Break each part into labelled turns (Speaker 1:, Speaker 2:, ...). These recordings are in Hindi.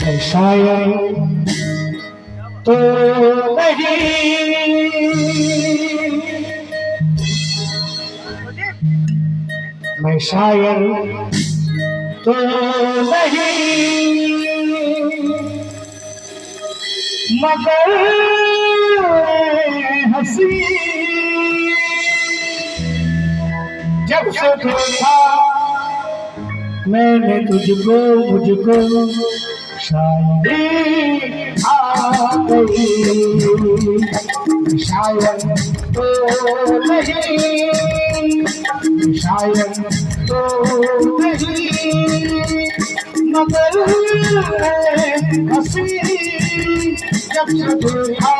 Speaker 1: मैं शायर तो नहीं, मैं शायर तो नहीं, मगर हंसी जब से देखा मैंने तुझको, मुझको शायरी आ गई। शायर तो नहीं, शायर तो नहीं, मगर हंसी जब से देखा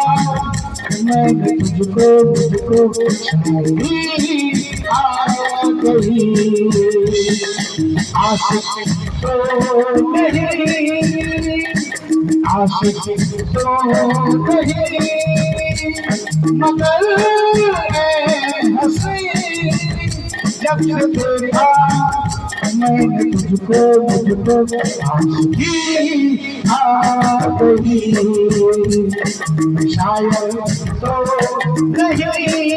Speaker 1: मैंने तुझको, मुझको शायरी आ गई। आशिक तो नहीं, आशिक तो नहीं, मगर हंसी जब से देखा मैंने तुझको, मुझको आशिकी आ गई। शायर तो नहीं।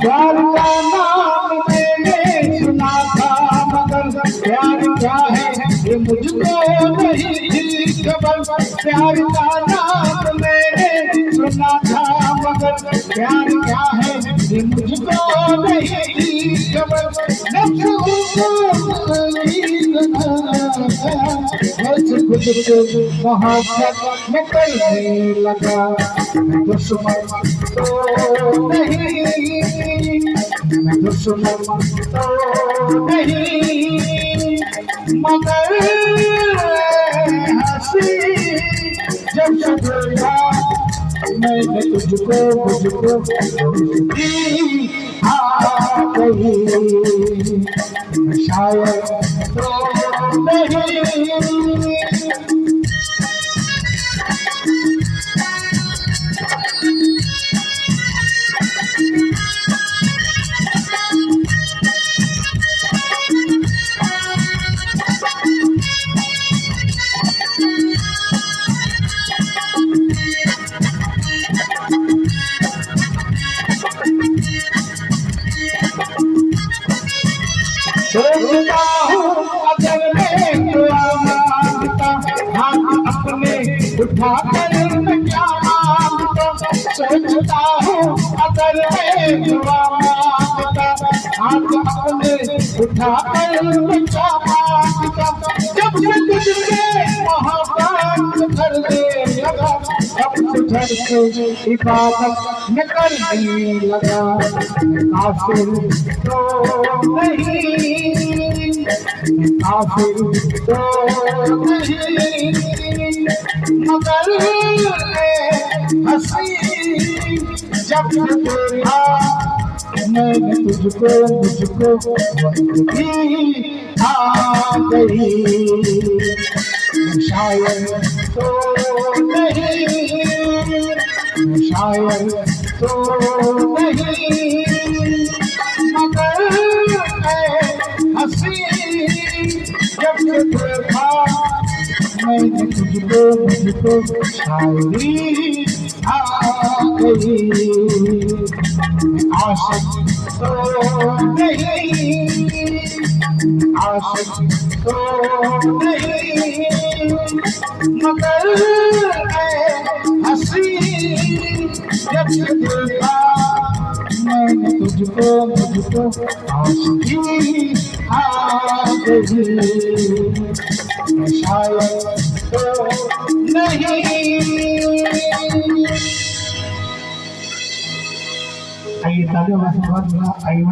Speaker 1: प्यार का नाम मैंने सुना था, मगर प्यार क्या है ये मुझको नहीं थी खबर। प्यार का नाम मैंने सुना था, मगर प्यार क्या है ये मुझको नहीं थी खबर। खुद को मोहब्बत में करने लगा। दुश्मन तो नहीं, दुश्मन तो नहीं, मगर हंसी जब से देखा मैंने तुझको, मुझको आ गई। शायर तो नहीं। सोचता हूँ अगर मैं दुआ मांगता, हाथ अपने उठा कर मैं क्या मांगता। सोचता हूँ अगर मैं दुआ मांगता, हाथ अपने उठा कर मैं क्या मांगता। जब से तुझसे मोहब्बत करने लगा, तब से घर से इबादत में करने लगा। काफिर तो नहीं, काफिर तो नहीं, मगर हंसी जब से देखा मैंने तुझको, मुझको वही आ गई। शायर तो नहीं, शायर तो नहीं, मगर हंसी जब से देखा मैंने तुझको, मुझको शायरी आ गई। आशिक तो नहीं, आशिक तो नहीं, मगर हंसी जब से देखा मैंने तुझको, मुझको आशिकी आ गई। शायर तो नहीं। आइए तालियों का स्वागत। आइए